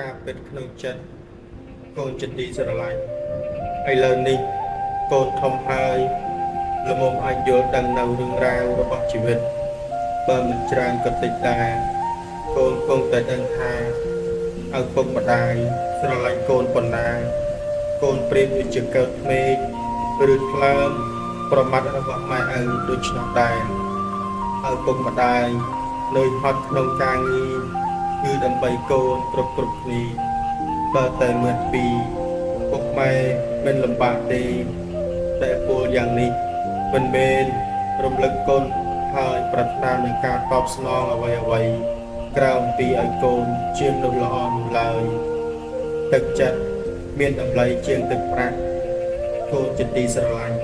ការពិតក្នុងចិត្តកូនចិត្តទីស្រឡាញ់ឥឡូវនេះកូនធំហើយល្មមអាចយល់ដឹងនៅរឿងរ៉ាវរបស់ជីវិតបើមិនច្រើនក៏តិចដែរកូនគង់តែដឹងថាឪពុកម្ដាយស្រឡាញ់កូនប៉ុណ្ណាកូនព្រៀបដូចជាកើតក្មេងឬថ្លើមប្រមាថរបស់ម៉ែឪដូច្នោះដែរឪពុកម្ដាយនៅហត់ក្នុងការងារគឺដើម្បីកូនគ្រប់គ្នាបើតែមិនពីពុកម៉ែមិនលំបាកទេតែពលយ៉ាងនេះមិនមែនរំលឹកកូនហើយប្រាថ្នានឹងការតបស្នងអ្វីក្រៅអំពីឲ្យកូនជាមនុស្សល្អនោះឡើយទឹកចិត្តមានតម្លៃជាងទឹកប្រាក់កូនជាទីស្រឡាញ់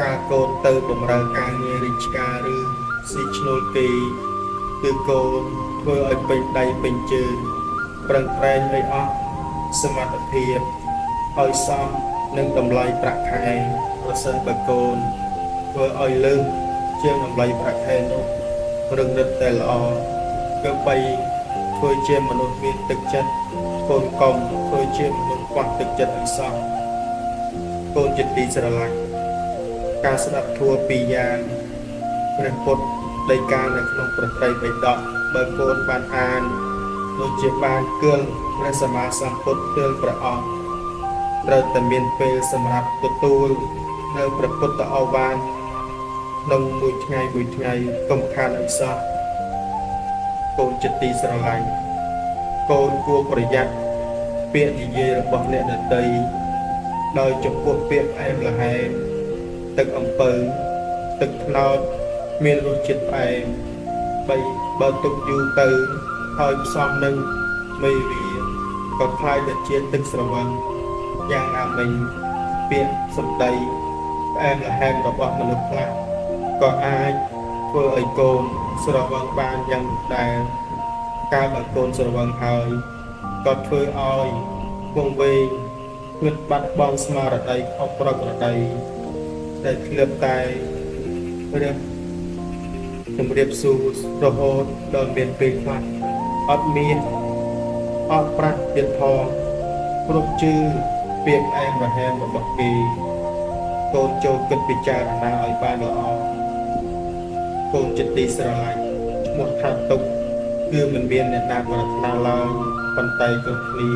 ការកូនទៅបម្រើការងាររាជការឬស៊ីឈ្នួលគេគឺកូនធ្វើឲ្យពេញដៃពេញជើងប្រឹងប្រែងឲ្យអស់សមត្ថភាពឲ្យសមនឹងតម្លៃប្រាក់ខែប្រសិនបើកូនធ្វើឲ្យលើសជាងតម្លៃប្រាក់ខែនោះរឹងរឹតតែល្អគឺបីធ្វើជាមនុស្សមានទឹកចិត្តកូនកុំធ្វើជាមនុស្សខ្វះទឹកចិត្តឲ្យសោះកូនជាទីស្រឡាញ់ការស្ដាប់ធម៌ពីរយ៉ាងព្រះពុទ្ធដីកានៅក្នុងព្រះត្រៃបិដកបើកូនបានអានដូចជាបានគល់ព្រះសម្មាសម្ពុទ្ធទើលព្រះអង្គត្រូវតែមានពេលសម្រាប់ទទួលនៅព្រះពុទ្ធឱវាទក្នុងមួយថ្ងៃកុំខានអីសោះកូនចិត្តទីស្រឡាញ់កូនគួរប្រយ័ត្នពាក្យនិយាយរបស់អ្នកដទៃដោយចំពោះពាក្យផ្អែមល្ហែមទឹកអំពៅទឹកត្នោតមានរសជាតិផ្អែមបើទុកយូរទៅហើយផ្សំនឹងមេវាក៏คล้ายទៅជាទឹកស្រវឹងយ៉ាងណាមិញពាក្យសម្ដីផ្អែមល្ហែមរបស់មនុស្សខ្លះក៏អាចធ្វើឲ្យកូនស្រវឹងបានយ៉ាងដែរកាលបើកូនស្រវឹងហើយក៏ធ្វើឲ្យវង្វេងគិតបាត់បង់ស្មារតីខុសប្រក្រតីដែលធ្លាប់តែរៀបជំរាបសួររហូតដល់មានពេលខ្លះអត់មានអត់ប្រាក់ទៀតផងព្រោះជឿពាក្យផ្អែមល្ហែមរបស់គេកូនចូលគិតពិចារណាឲ្យបានល្អកូនចិត្តទីស្រឡាញ់ឈ្មោះថាទុកគឺមិនមានអ្នកណាប្រាថ្នាឡើយប៉ុន្តែគ្រប់គ្នា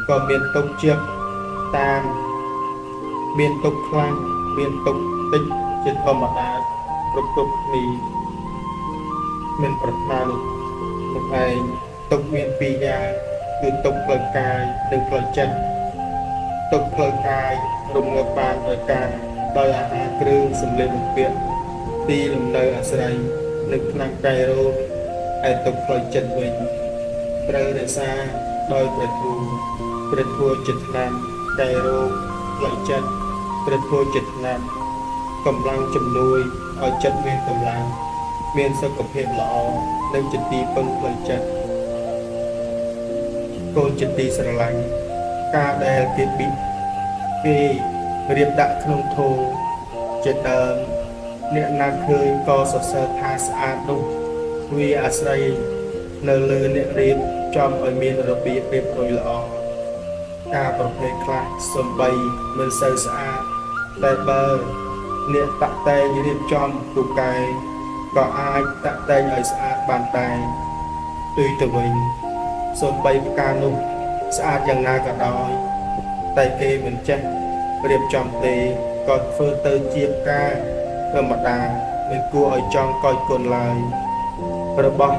ក៏មានទុកជាតាមមានទុកខ្លាំងមានទុកតិចជាធម្មតាគ្រប់គ្នាមានប្រាថ្នានោះឯងទុកមានពីរយ៉ាងគឺទុកផ្លូវកាយនិងផ្លូវចិត្តទុកផ្លូវកាយរំងាប់បានដោយអាហារគ្រឿងសម្លៀកបំពាក់ទីលំនៅអាស្រ័យនិងថ្នាំកាយរោគឯទុកផ្លូវចិត្តវិញត្រូវរក្សាដោយព្រះធម៌ចិត្តថ្នាំកាយរោគផ្លូវចិត្តព្រះធម៌ចិត្តថ្នាំកម្លាំងជំនួយឲ្យចិត្តមានកម្លាំងមានសុខភាពល្អនិងជាទីពឹងផ្លូវចិត្តកូនចិត្តទីស្រឡាញ់ការដែលគេរៀបដាក់ក្នុងធម៌ជាដើមអ្នកណាឃើញក៏សរសើរថាស្អាតនោះវាអាស្រ័យនៅលើអ្នករៀបចំឲ្យមានរបៀបរៀបរយល្អការប្រភេទខ្លះសំបីមិនសូវស្អាតតែបើអ្នកតាក់តែងរៀបចំទូកែក៏អាចតាក់តែងឲ្យស្អាតបានដែរដូចទៅវិញសូម្បីផ្កានោះស្អាតយ៉ាងណាក៏ដោយតែគេមិនចេះរៀបចំទេក៏ធ្វើទៅជាផ្កាធម្មតាមិនគួរឲ្យចង់កោចគុណឡើយរបស់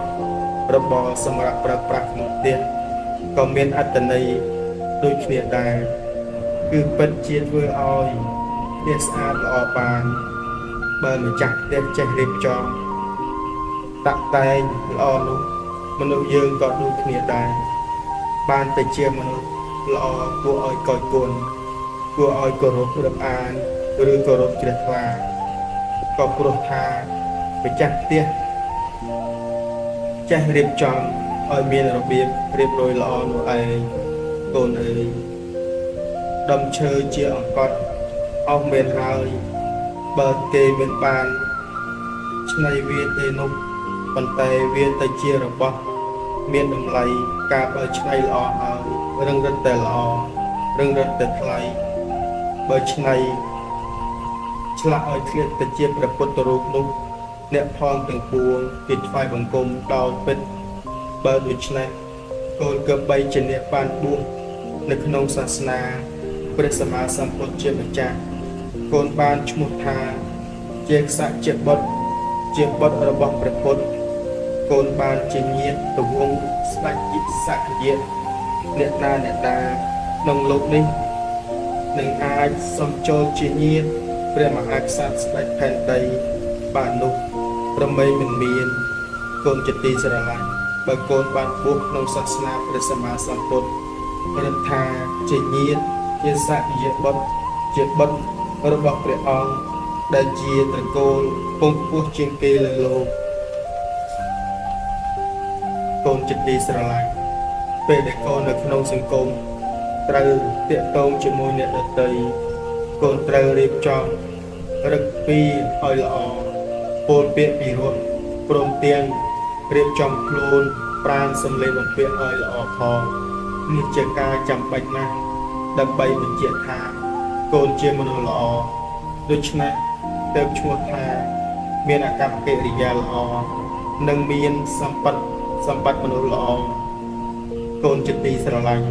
របរសម្រាប់ប្រើប្រាស់ក្នុងផ្ទះក៏មានអត្ថន័យដូចគ្នាដែរគឺពិតជាធ្វើឲ្យផ្ទះស្អាតល្អបានបើម្ចាស់ផ្ទះចេះរៀបចំតាក់តែងល្អនោះមនុស្សយើងក៏ដូចគ្នាដែរបានតែជាមនុស្សល្អគួរឲ្យកោតគុណគួរឲ្យគោរពរាប់អានឬគោរពជ្រះថ្លាក៏ព្រោះថាម្ចាស់ផ្ទះចេះរៀបចំឲ្យមានរបៀបរៀបរយល្អនោះឯងកូនអើយដុំឈើជាអង្កត់អស់មានហើយបើគេមិនបានឆ្នៃវាទេនោះប៉ុន្តែវាទៅជារបស់ មានតម្លៃការបើឆ្នៃល្អហើយរឹងរឹតតែល្អរឹងរឹតតែថ្លៃបើឆ្នៃឆ្លាក់ឲ្យធ្លាក់ទៅជាព្រះពុទ្ធរូបនោះអ្នកផងទាំងពួងគេថ្វាយបង្គំដោយពិតបើដូច្នេះកូនក៏បីជាអ្នកបានបួសនៅក្នុងសាសនាព្រះសម្មាសម្ពុទ្ធជាម្ចាស់កូនបានឈ្មោះថាជាក្សត្រជាបុត្ររបស់ព្រះពុទ្ធកូនបានជាញាតិទវងស្ដេចយិសក្យៈអ្នកណាក្នុងលោកនេះនឹងអាចសំចូលជាញាតិព្រះមហាក្សត្រស្ដេចផែនដីបាននោះប្រមេមិនមានកូនជាទីស្រឡាញ់បើកូនបានបួសក្នុងសាសនាព្រះសម្មាសម្ពុទ្ធព្រះថាជាញាតិជាសក្យបុត្រជាបុត្ររបស់ព្រះអង្គដែលជាត្រកូលពងពោះជាងគេលើលោកកូនជាទីស្រឡាញ់ពេលដែលកូននៅក្នុងសង្គមត្រូវតាក់ទងជាមួយអ្នកដទៃកូនត្រូវរៀបចំរឹកពីឲ្យល្អពោលពាក្យពីរោះព្រមទាំងរៀបចំខ្លួនប្រាណសម្លេងបំពាក់ឲ្យល្អផងនេះជាការចាំបាច់ណាស់ដើម្បីបញ្ជាក់ថាកូនជាមនុស្សល្អដូច្នេះទើបឈ្មោះថាមានអាកប្បកិរិយាល្អនិងមានសម្បត្តិមនុស្សល្អកូនជាទីស្រឡាញ់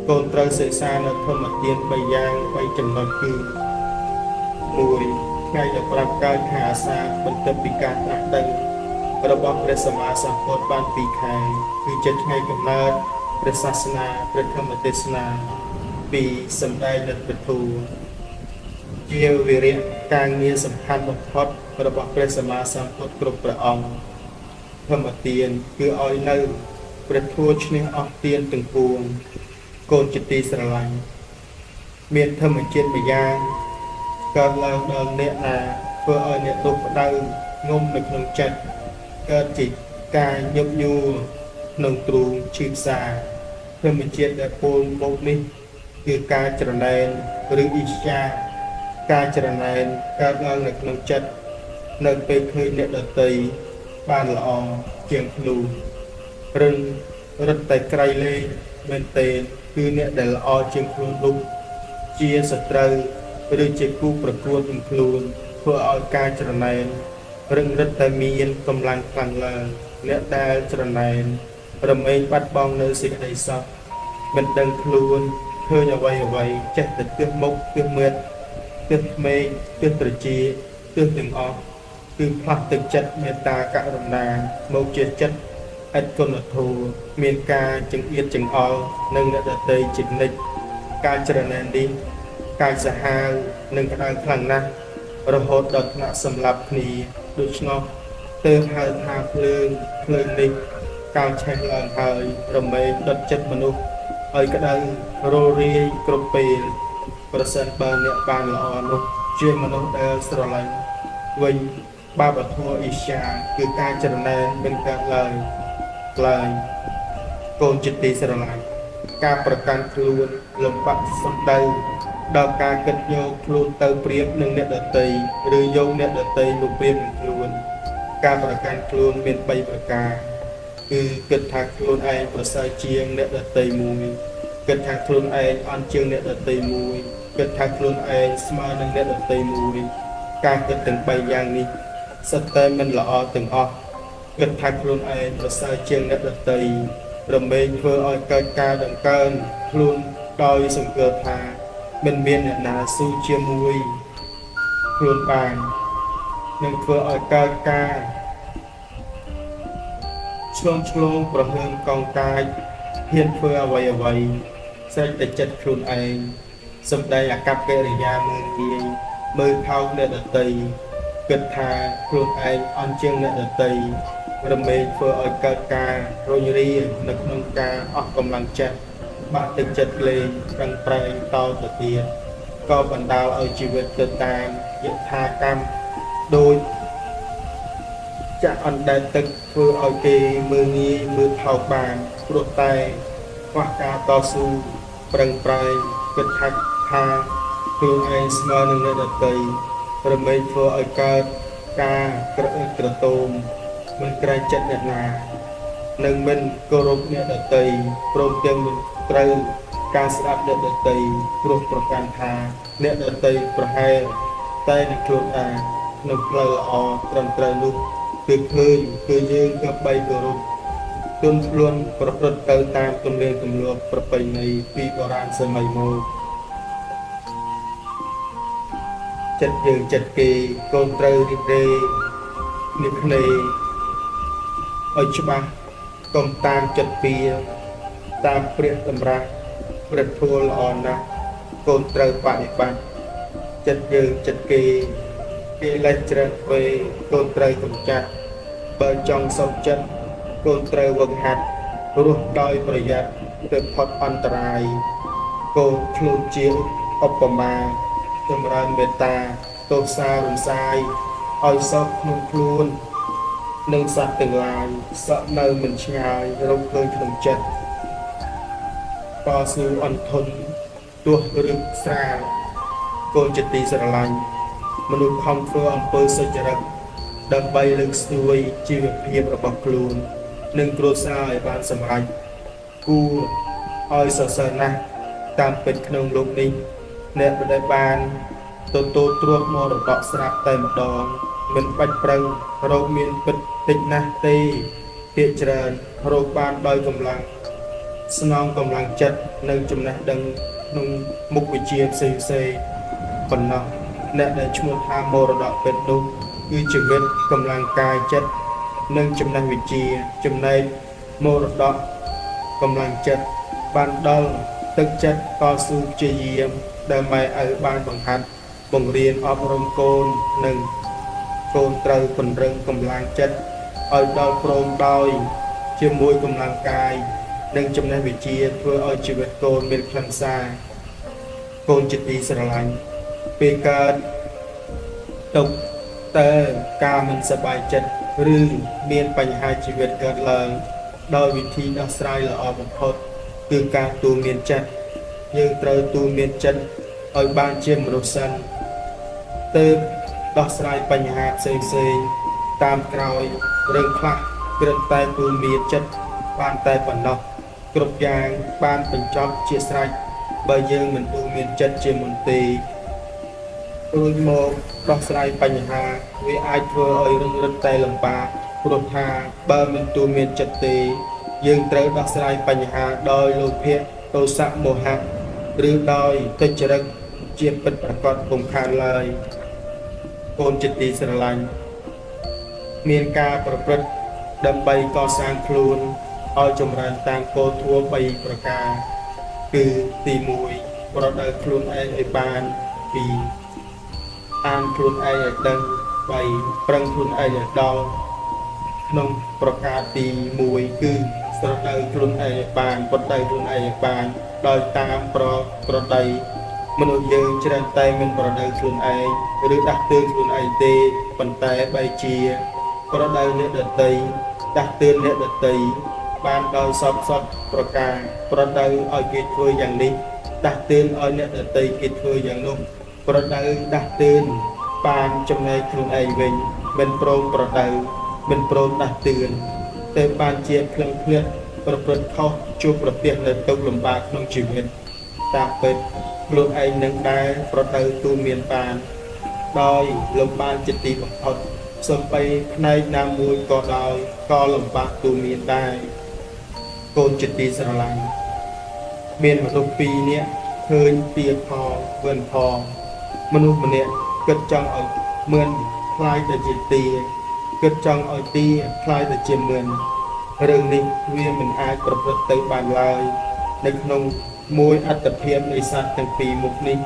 កូនត្រូវសិក្សានៅធម្មទាន3យ៉ាង3ចំណុចគឺ1ថ្ងៃដែល5កើតខែអាសាឍបន្ទាប់ពីការត្រាស់ដឹងរបស់ព្រះសម្មាសម្ពុទ្ធបាន2ខែគឺជាថ្ងៃកំណើតព្រះសាសនាព្រះធម្មទេសនាពីសម្ដែងនៅព្រះធម៌ជាវិរៈការងារសំខាន់បំផុតរបស់ព្រះសម្មាសម្ពុទ្ធគ្រប់ព្រះអង្គធម្មទានគឺឲ្យនៅព្រះធម៌ឈ្នះអស់ទានទាំងពួងកូនជាទីស្រឡាញ់មានធម្មជាតិម្យ៉ាងកើតឡើងដល់អ្នកណាធ្វើឲ្យអ្នកទុកផ្ដៅងំនៅក្នុងចិត្តកើតជាការញឹកញួរក្នុងទ្រូងឈឺផ្សាធម្មជាតិដែលពោលមកនេះគឺការច្រណែនឬអ៊ីស្យាការច្រណែនកើតឡើងនៅក្នុងចិត្តនៅពេលឃើញអ្នកដទៃបានល្អជាងខ្លួនរឹងរឹតតែក្រៃលែងមែនទេគឺអ្នកដែលល្អជាងខ្លួននោះជាសត្រូវឬជាគូប្រកួតនឹងខ្លួនធ្វើឲ្យការច្រណែនរឹងរឹតតែមានកម្លាំងខ្លាំងឡើងអ្នកដែលច្រណែនរមែងបាត់បង់នៅសេចក្តីសុខមិនដឹងខ្លួនឃើញអ្វីចេះតែទើសមុខទើសមាត់ទើសក្មេងទើសត្រចៀកទើសទាំងអស់គឺផ្លាស់ទឹកចិត្តមេត្តាករុណាមកជាចិត្តឥតគុណធម៌មានការចង្អៀតចង្អល់និងអ្នកដទៃជានិច្ចការច្រណែននេះកាយសាហាវនិងក្តៅខ្លាំងណាស់រហូតដល់ថ្នាក់សម្លាប់គ្នាដូច្នោះទើបហៅថាភ្លើងនេះកាលឆេះឡើងហើយរមែងដុតចិត្តមនុស្សឲ្យក្តៅរលរាយគ្រប់ពេលប្រសិនបើអ្នកបានល្អនោះជាមនុស្សដែលស្រឡាញ់វិញបាបធម៌អ៊ីស្យាគឺការច្រណែនមិនកើតឡើងកូនចិត្តទីស្រឡាញ់ការប្រកាន់ខ្លួនលំបាក់សំដៅដល់ការគិតយកខ្លួនទៅប្រៀបនឹងអ្នកដទៃឬយកអ្នកដទៃមកប្រៀបនឹងខ្លួនការប្រកាន់ខ្លួនមាន3ប្រការគឺគិតថាខ្លួនឯងប្រសើរជាងអ្នកដទៃមួយគិតថាខ្លួនឯងអន់ជាងអ្នកដទៃមួយគិតថាខ្លួនឯងស្មើនឹងអ្នកដទៃមួយការគិតទាំង3យ៉ាងនេះសុទ្ធតែមិនល្អទាំងអស់គិតថាខ្លួនឯងប្រសើរជាងអ្នកដទៃរមែងធ្វើឲ្យកើតការដង្កើងខ្លួនដោយសង្កេតថាមិនមានអ្នកណាស៊ូជាមួយខ្លួនបាននឹងធ្វើឲ្យកើតការឆ្លងប្រហើមកងកាយហ៊ានធ្វើអ្វីស្រេចតែចិត្តខ្លួនឯងសម្ដែងអាកប្បកិរិយាមើលងាយមើលថោកអ្នកដទៃគិតថាខ្លួនឯងអន់ជាងអ្នកដទៃរមែងធ្វើឲ្យកើតការរុញរានៅក្នុងការអស់កម្លាំងចិត្តបាក់ទឹកចិត្តលេងប្រឹងប្រែងតទៅទៀតក៏បណ្ដាលឲ្យជីវិតទៅតាមយថាកម្មដោយចាក់អណ្ដែតទឹកធ្វើឲ្យគេមើលងាយមើលថោកបានព្រោះតែខ្វះការតស៊ូប្រឹងប្រែងគិតថាខ្លួនឯងស្មើនឹងអ្នកដទៃរមែងធ្វើឲ្យកើតការក្រអឺតក្រទមមិនក្រែងចិត្តអ្នកណា នឹងមិនគោរពអ្នកដទៃព្រមទាំងមិនត្រូវការស្ដាប់អ្នកដទៃព្រោះប្រកាន់ថាអ្នកដទៃប្រហែលតែនឹងខ្លួនឯងក្នុងផ្លូវល្អត្រឹមត្រូវនោះគឺឃើញគឺយើងក៏បីគោរពទុនខ្លួនប្រព្រឹត្តទៅតាមទំនៀមទម្លាប់ប្រពៃណីពីបុរាណសម័យមកចិត្តយើងចិត្តគេកូនត្រូវរីករាយនេះគ្នាឲ្យច្បាស់កុំតាមចិត្តពៀតាមព្រះតម្រាស់ព្រះធម៌ល្អណាស់កូនត្រូវបដិបត្តិចិត្តយើងចិត្តគេលេសច្រើនពេកកូនត្រូវកម្ចាត់បើចង់សុខចិត្តកូនត្រូវវឹកហាត់រស់ដោយប្រយ័ត្នទៅផុតអន្តរាយកូនខ្លួនជាឧបមាចម្រើនមេត្តាទោសារំសាយឲ្យសុខក្នុងខ្លួននិងសត្វទាំងឡាយសក់នៅមិនឆ្ងាយរកឃើញក្នុងចិត្តតស៊ូអន់ធន់ទោះឬស្រាលកូនចិត្តទីស្រឡាញ់មនុស្សខំធ្វើអំពើសុចរិតដើម្បីលើកស្ទួយជីវភាពរបស់ខ្លួននិងគ្រួសារឲ្យបានសម្រេចគួរឲ្យសរសើរណាស់តាមពិតក្នុងលោកនេះអ្នកដែលបានទទួលទ្រព្យមរតកស្រាប់តែម្ដងមិនបាច់ប្រឹងរកមានពិតតិចណាស់ទេភាគច្រើនរកបានដោយកម្លាំងស្នងកម្លាំងចិត្តនិងចំណេះដឹងក្នុងមុខវិជ្ជាផ្សេងៗប៉ុណ្ណោះអ្នកដែលឈ្មោះថាមរតកពិតនោះគឺជីវិតកម្លាំងកាយចិត្តនិងចំណេះវិជ្ជាចំណែកមរតកកម្លាំងចិត្តបានដល់ទឹកចិត្តតស៊ូព្យាយាមដែលម៉ែឪបានបង្ហាត់បង្រៀនអប់រំកូននិងកូនត្រូវពង្រឹងកម្លាំងចិត្តឲ្យដល់ព្រមដោយជាមួយកម្លាំងកាយនិងចំណេះវិជ្ជាធ្វើឲ្យជីវិតកូនមានខ្លឹមសារកូនចិត្តទីស្រឡាញ់ពេលកើតទុកតើការមិនសប្បាយចិត្តឬមានបញ្ហាជីវិតកើតឡើងដោយវិធីដោះស្រាយល្អបំផុតគឺការទូន្មានចិត្តយើងត្រូវទូន្មានចិត្តឲ្យបានជាមនុស្សសិនទើបដោះស្រាយបញ្ហាផ្សេងៗតាមក្រោយរឿងខ្លះគ្រាន់តែទូន្មានចិត្តបានតែប៉ុណ្ណោះគ្រប់យ៉ាងបានបញ្ចប់ជាស្រេចបើយើងមិនទូន្មានចិត្តជាមុនទេរួចមកដោះស្រាយបញ្ហាវាអាចធ្វើឲ្យរឹងរិតតែលំបាកព្រោះថាបើមិនទូន្មានចិត្តទេយើងត្រូវដោះស្រាយបញ្ហាដោយលោភៈទោសៈមោហៈឬដោយទុច្ចរិតជាពិតប្រាកដពុំខានឡើយកូនចិត្តទីស្រឡាញ់មានការប្រព្រឹត្តដើម្បីកសាងខ្លួនឲ្យចម្រើនតាមគោលធម៌3ប្រការគឺទី1ប្រដៅខ្លួនឯងឲ្យបាន2អានខ្លួនឯងឲ្យដឹង3ប្រឹងខ្លួនឯងឲ្យដល់ក្នុងប្រការទី1គឺស្រដៅខ្លួនឯងឲ្យបានប្រដៅខ្លួនឯងឲ្យបានដោយតាមប្រដៅមនុស្សយើងច្រើនតែមិនប្រដៅខ្លួនឯងឬដាស់តឿនខ្លួនឯងទេប៉ុន្តែបែរជាប្រដៅអ្នកដទៃដាស់តឿនអ្នកដទៃបានដោយសពប្រការប្រដៅឲ្យគេធ្វើយ៉ាងនេះដាស់តឿនឲ្យអ្នកដទៃគេធ្វើយ៉ាងនោះប្រដៅដាស់តឿនបានចំណែកខ្លួនឯងវិញមិនព្រមប្រដៅមិនព្រមដាស់តឿនតែបានជាក្លឹងឃ្លាតប្រព្រឹត្តខុសជួបប្រទះនៅទុក្ខលំបាកក្នុងជីវិតតាមពិតខ្លួនឯងនឹងដែលប្រដៅទូន្មានបានដោយលំបានចិត្តទីបំផុតសំបីផ្នែកណាមួយក៏ដោយក៏លំបាកទូន្មានដែរកូនចិត្តទីស្រឡាញ់មានមនុស្សពីរនាក់ឃើញទាផងវិនផងមនុស្សម្នាក់គិតចង់ឲ្យមឿនខ្លាយទៅជាទាគិតចង់ឲ្យទាខ្លាយទៅជាមឿនរឿងនេះវាមិនអាចប្រព្រឹត្តទៅបានឡើយនៅក្នុងមួយអត្តភាពនៃសត្វទាំងពីរមុខនេះ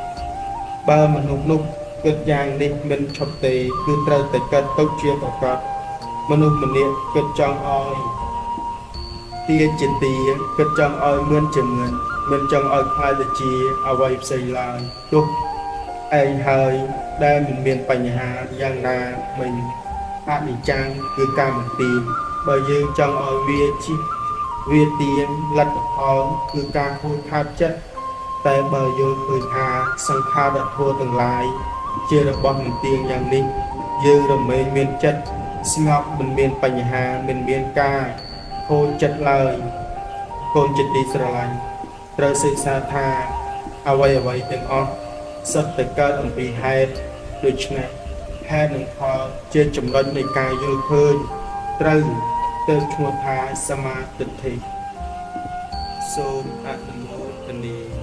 បើមនុស្សនោះគិតយ៉ាងនេះមិនឈប់ទេគឺត្រូវតែកើតទុកជាប្រកបមនុស្សម្នាក់គិតចង់ឲ្យទាជាទាគិតចង់ឲ្យមឿនជាមឿនមិនចង់ឲ្យខ្លាយទៅជាអ្វីផ្សេងឡើយទោះឯងហើយដែលមិនមានបញ្ហាយ៉ាងណាវិញអនិច្ចំគឺការមិនទៀងបើយើងចង់ឲ្យវាជីវាទៀងលទ្ធផលគឺការខូចខាតចិត្តតែបើយើងឃើញថាសង្ខារធម៌ទាំងឡាយជារបស់មិនទៀងយ៉ាងនេះយើងរមែងមានចិត្តស្ងប់មិនមានបញ្ហាមិនមានការខ ហូរចិត្តឡើយកូនចិត្តទីស្រឡាញ់ត្រូវសិក្សាថាអ្វីទាំងអស់សុទ្ធតែកើតអំពីហេតុដូច្នេះហេតុនិងផលជាចំណុចនៃការយល់ឃើញត្រូវទៅឈ្មោះថាសមាទិដ្ឋិសូមអនុមោទនា